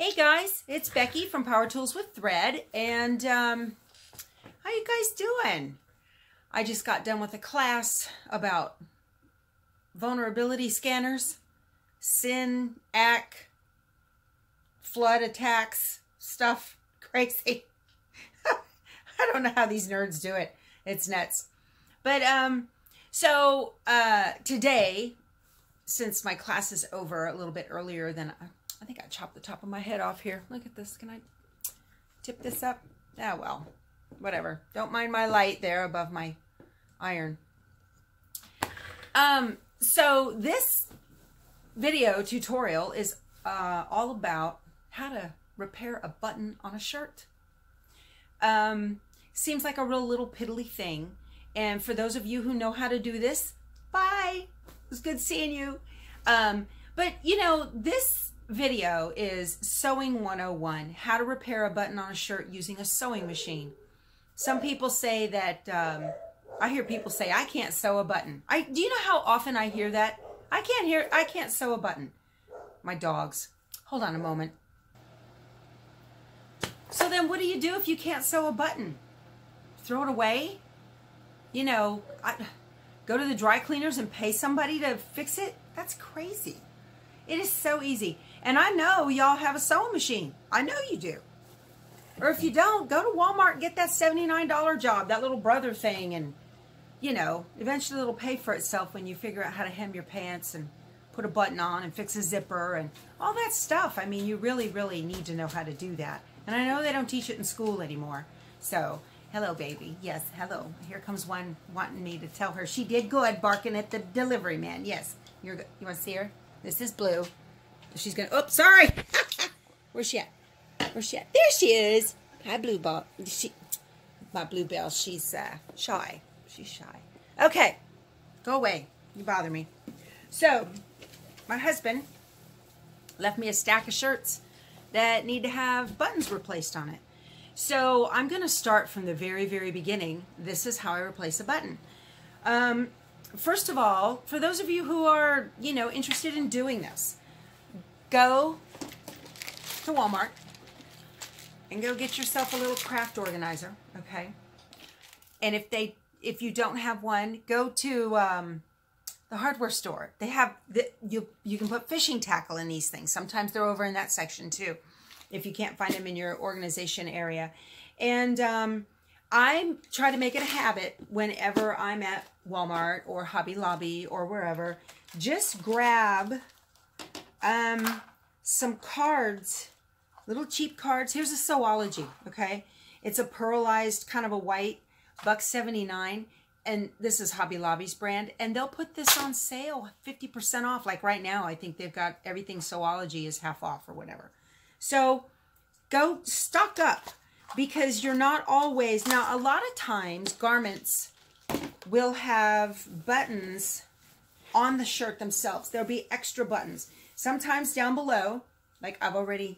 Hey guys, it's Becky from Power Tools with Thread, and how you guys doing? I just got done with a class about vulnerability scanners, sin, flood attacks, stuff crazy. I don't know how these nerds do it. It's nuts. But today, since my class is over a little bit earlier than I think I chopped the top of my head off here. Look at this. Can I tip this up? Ah, well, whatever. Don't mind my light there above my iron. So this video tutorial is all about how to repair a button on a shirt. Seems like a real little piddly thing. And for those of you who know how to do this, bye. It was good seeing you. But you know, this video is Sewing 101, how to repair a button on a shirt using a sewing machine. Some people say that, I hear people say, I can't sew a button. Do you know how often I hear that? I can't sew a button. My dogs. Hold on a moment. So then what do you do if you can't sew a button? Throw it away? You know, go to the dry cleaners and pay somebody to fix it? That's crazy. It is so easy. And I know y'all have a sewing machine. I know you do. Or if you don't, go to Walmart and get that $79 job, that little brother thing, and, you know, eventually it'll pay for itself when you figure out how to hem your pants and put a button on and fix a zipper and all that stuff. I mean, you really, really need to know how to do that. And I know they don't teach it in school anymore. So, hello, baby. Yes, hello. Here comes one wanting me to tell her she did good barking at the delivery man. Yes. You want to see her? This is Blue. She's going to, oops, sorry. Where's she at? Where's she at? There she is. Hi, Bluebell. My Bluebell, she's shy. She's shy. Okay. Go away. You bother me. So, my husband left me a stack of shirts that need to have buttons replaced on it. So, I'm going to start from the very, very beginning. This is how I replace a button. First of all, for those of you who are, you know, interested in doing this, go to Walmart and go get yourself a little craft organizer, okay? And if you don't have one, go to the hardware store. They have you can put fishing tackle in these things. Sometimes they're over in that section too, if you can't find them in your organization area. And I try to make it a habit whenever I'm at Walmart or Hobby Lobby or wherever, just grab some cards, little cheap cards. Here's a Sewology, okay? It's a pearlized, kind of a white, $1.79, and this is Hobby Lobby's brand, and they'll put this on sale, 50% off. Like right now, I think they've got everything Sewology is half off or whatever. So go stock up, because you're not always, now a lot of times garments will have buttons on the shirt themselves. There'll be extra buttons. Sometimes down below, like I've already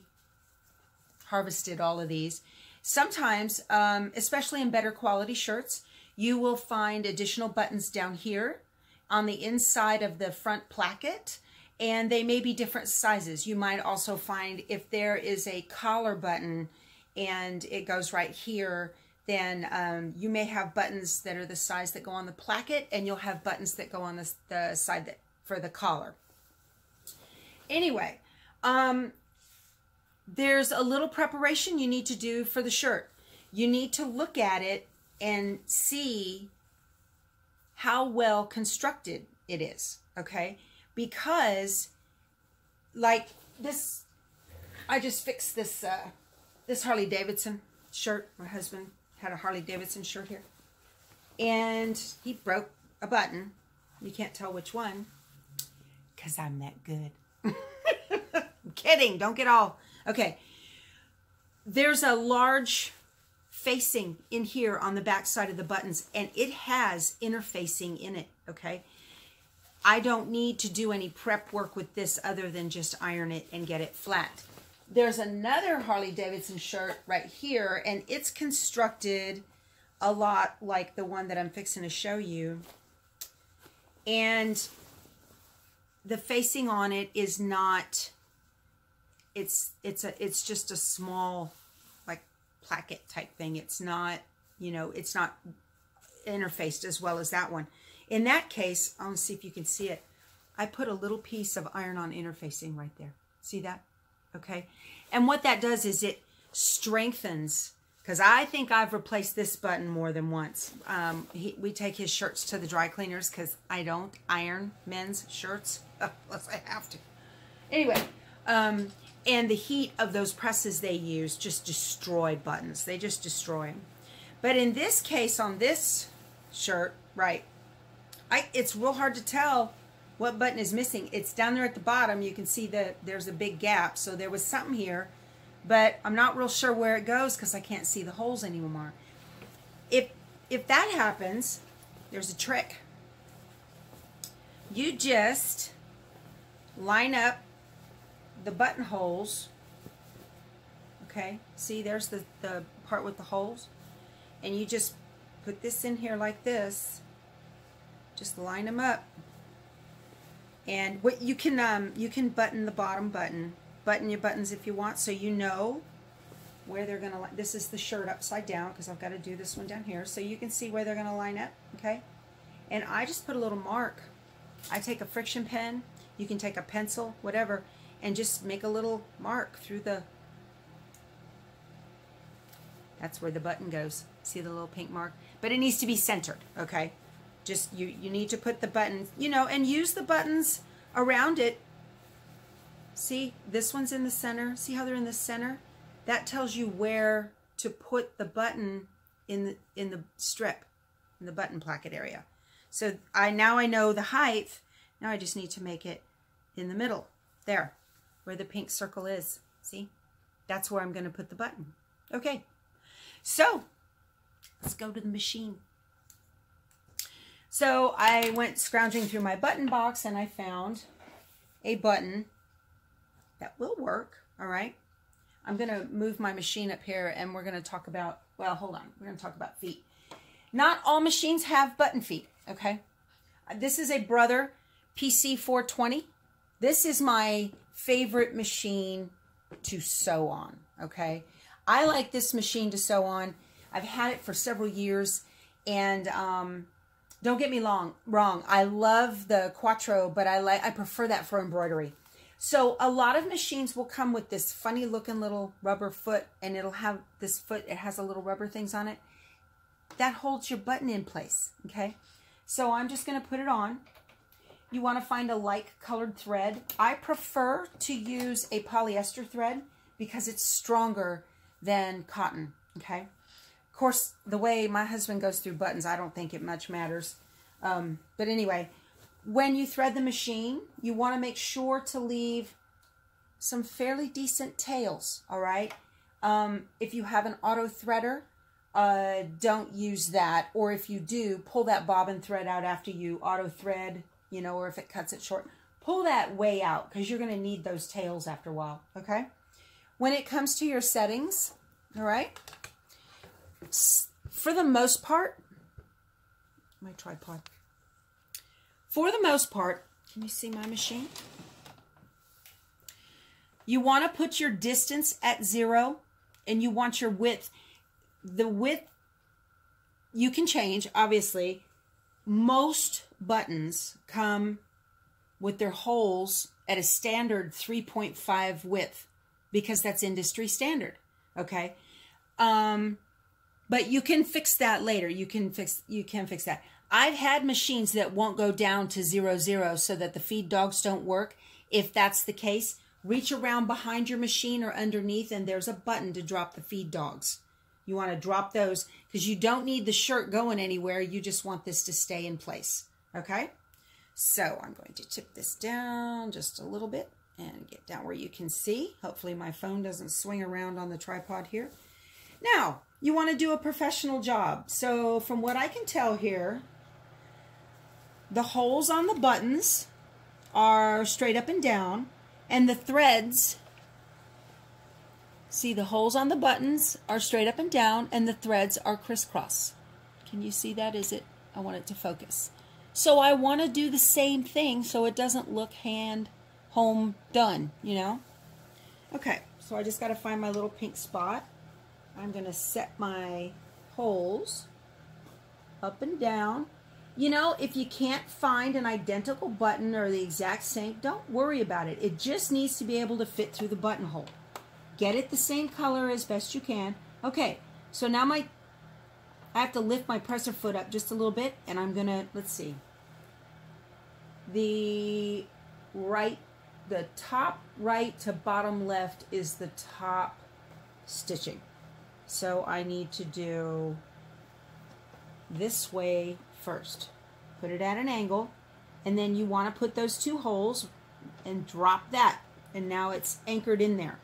harvested all of these. Sometimes, especially in better quality shirts, you will find additional buttons down here on the inside of the front placket, and they may be different sizes. You might also find if there is a collar button and it goes right here, then you may have buttons that are the size that go on the placket, and you'll have buttons that go on the side that for the collar. Anyway, there's a little preparation you need to do for the shirt. You need to look at it and see how well constructed it is, okay? Because, like this, I just fixed this this Harley Davidson shirt. My husband had a Harley Davidson shirt here, and he broke a button. You can't tell which one, because I'm that good. I'm kidding. Don't get all... Okay. There's a large facing in here on the back side of the buttons, and it has interfacing in it, okay? I don't need to do any prep work with this other than just iron it and get it flat. There's another Harley Davidson shirt right here, and it's constructed a lot like the one that I'm fixing to show you. And the facing on it is not it's just a small, like, placket type thing. It's not, you know, it's not interfaced as well as that one. In that case, I want to see if you can see it. I put a little piece of iron-on interfacing right there. See that? Okay. And what that does is it strengthens, because I think I've replaced this button more than once. We take his shirts to the dry cleaners because I don't iron men's shirts unless I have to. Anyway, and the heat of those presses they use just destroy buttons. They just destroy them. But in this case, on this shirt, right, it's real hard to tell what button is missing. It's down there at the bottom. You can see that there's a big gap. So there was something here, but I'm not real sure where it goes because I can't see the holes anymore. If that happens, there's a trick. You just line up the buttonholes. Okay, see, there's the part with the holes. And you just put this in here like this. Just line them up. And what you can button the bottom button your buttons if you want, so you know where they're gonna. This is the shirt upside down because I've got to do this one down here, so you can see where they're gonna line up. Okay, and I just put a little mark. I take a friction pen. You can take a pencil, whatever, and just make a little mark through the. That's where the button goes. See the little pink mark? But it needs to be centered. Okay. Just you need to put the buttons, you know, and use the buttons around it. See, this one's in the center. See how they're in the center? That tells you where to put the button in the strip, in the button placket area. So now I know the height. Now I just need to make it in the middle, there, where the pink circle is. See? That's where I'm going to put the button. Okay. So let's go to the machine. So I went scrounging through my button box and I found a button that will work. All right. I'm going to move my machine up here and we're going to talk about, well, hold on. We're going to talk about feet. Not all machines have button feet. Okay. This is a Brother PC 420. This is my favorite machine to sew on. Okay. I like this machine to sew on. I've had it for several years and, don't get me wrong. I love the Quattro, but I prefer that for embroidery. So a lot of machines will come with this funny looking little rubber foot, and it'll have this foot. It has a little rubber things on it that holds your button in place. Okay, so I'm just going to put it on. You want to find a light colored thread. I prefer to use a polyester thread because it's stronger than cotton. Okay. Of course, the way my husband goes through buttons, I don't think it much matters. But anyway, when you thread the machine, you want to make sure to leave some fairly decent tails, all right? If you have an auto threader, don't use that. Or if you do, pull that bobbin thread out after you auto thread, you know, or if it cuts it short. Pull that way out because you're going to need those tails after a while, okay? When it comes to your settings, all right? For the most part, my tripod. For the most part, can you see my machine? You want to put your distance at 0 and you want your width. The width you can change, obviously. Most buttons come with their holes at a standard 3.5 width because that's industry standard, okay? But you can fix that later. You can fix that. I've had machines that won't go down to 0, so that the feed dogs don't work. If that's the case, reach around behind your machine or underneath and there's a button to drop the feed dogs. You want to drop those because you don't need the shirt going anywhere. You just want this to stay in place. Okay? So I'm going to tip this down just a little bit and get down where you can see. Hopefully my phone doesn't swing around on the tripod here. Now, you want to do a professional job. So from what I can tell here, the holes on the buttons are straight up and down, and the threads, see the holes on the buttons are straight up and down, and the threads are crisscross. Can you see that? I want it to focus. So I want to do the same thing so it doesn't look home done, you know. Okay, so I just got to find my little pink spot. I'm going to set my holes up and down. You know, if you can't find an identical button or the exact same, don't worry about it. It just needs to be able to fit through the buttonhole. Get it the same color as best you can. Okay, so now I have to lift my presser foot up just a little bit, and I'm going to, let's see, the top right to bottom left is the top stitching. So I need to do this way first. Put it at an angle, and then you want to put those two holes and drop that, and now it's anchored in there.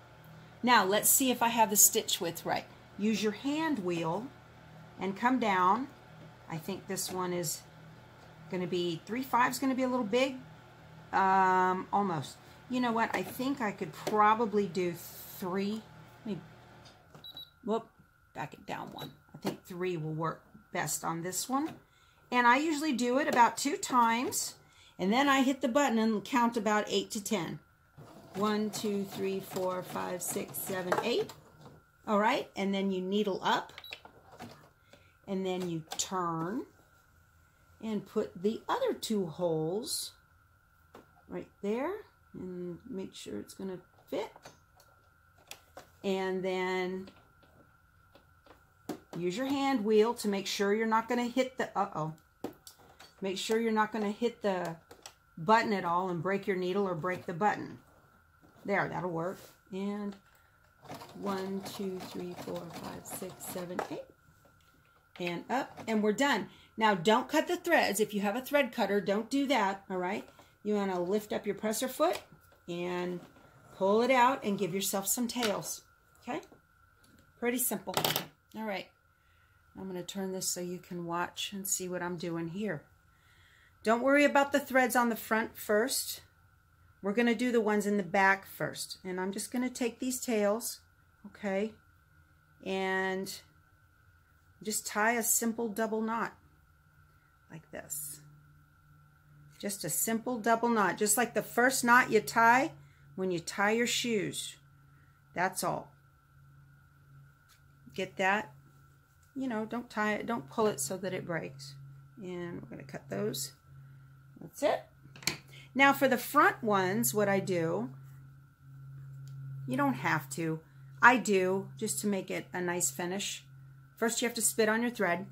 Now let's see if I have the stitch width right. Use your hand wheel and come down. I think this one is going to be 3/5 is going to be a little big. Almost. You know what? I think I could probably do 3. Maybe, whoop, back it down 1. I think 3 will work best on this one. And I usually do it about 2 times, and then I hit the button and count about 8 to 10. 1, 2, 3, 4, 5, 6, 7, 8. All right, and then you needle up, and then you turn and put the other 2 holes right there, and make sure it's going to fit. And then use your hand wheel to make sure you're not going to hit the, make sure you're not going to hit the button at all and break your needle or break the button. There, that'll work. And 1, 2, 3, 4, 5, 6, 7, 8. And up, and we're done. Now, don't cut the threads. If you have a thread cutter, don't do that, all right? You want to lift up your presser foot and pull it out and give yourself some tails, okay? Pretty simple. All right. I'm going to turn this so you can watch and see what I'm doing here. Don't worry about the threads on the front first. We're going to do the ones in the back first. And I'm just going to take these tails, okay, and just tie a simple double knot like this. Just a simple double knot, just like the first knot you tie when you tie your shoes. That's all. Get that? You know, don't tie it, don't pull it so that it breaks. And we're going to cut those. That's it. Now for the front ones, what I do, you don't have to. I do, just to make it a nice finish. First you have to spit on your thread.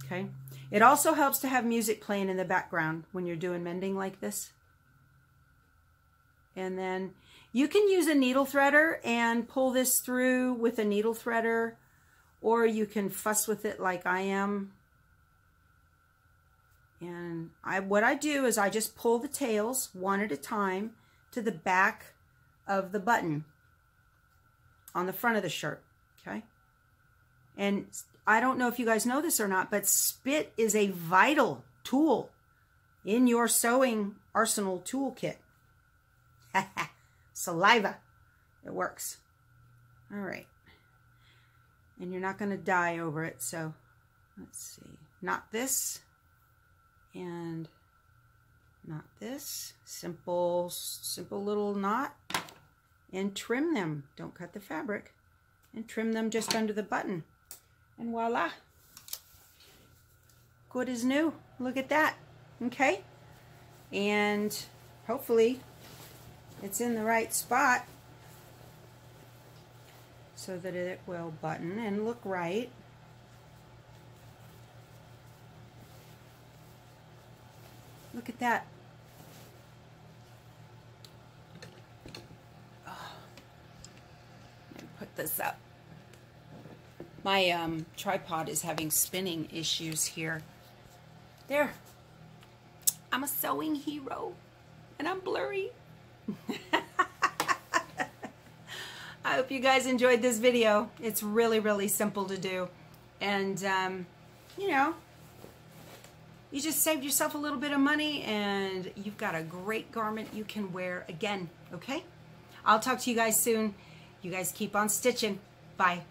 Okay. It also helps to have music playing in the background when you're doing mending like this. And then you can use a needle threader and pull this through with a needle threader, or you can fuss with it like I am. And what I do is I just pull the tails one at a time to the back of the button on the front of the shirt, okay? And I don't know if you guys know this or not, but spit is a vital tool in your sewing arsenal toolkit. Saliva. It works. All right. And you're not going to die over it, so let's see. Not this and not this. Simple little knot. And trim them. Don't cut the fabric. And trim them just under the button. And voila, good as new. Look at that, okay? And hopefully it's in the right spot so that it will button and look right. Look at that. Oh. Let me put this up. My tripod is having spinning issues here. There. I'm a sewing hero. And I'm blurry. I hope you guys enjoyed this video. It's really, really simple to do. And, you know, you just saved yourself a little bit of money and you've got a great garment you can wear again, okay? I'll talk to you guys soon. You guys keep on stitching. Bye.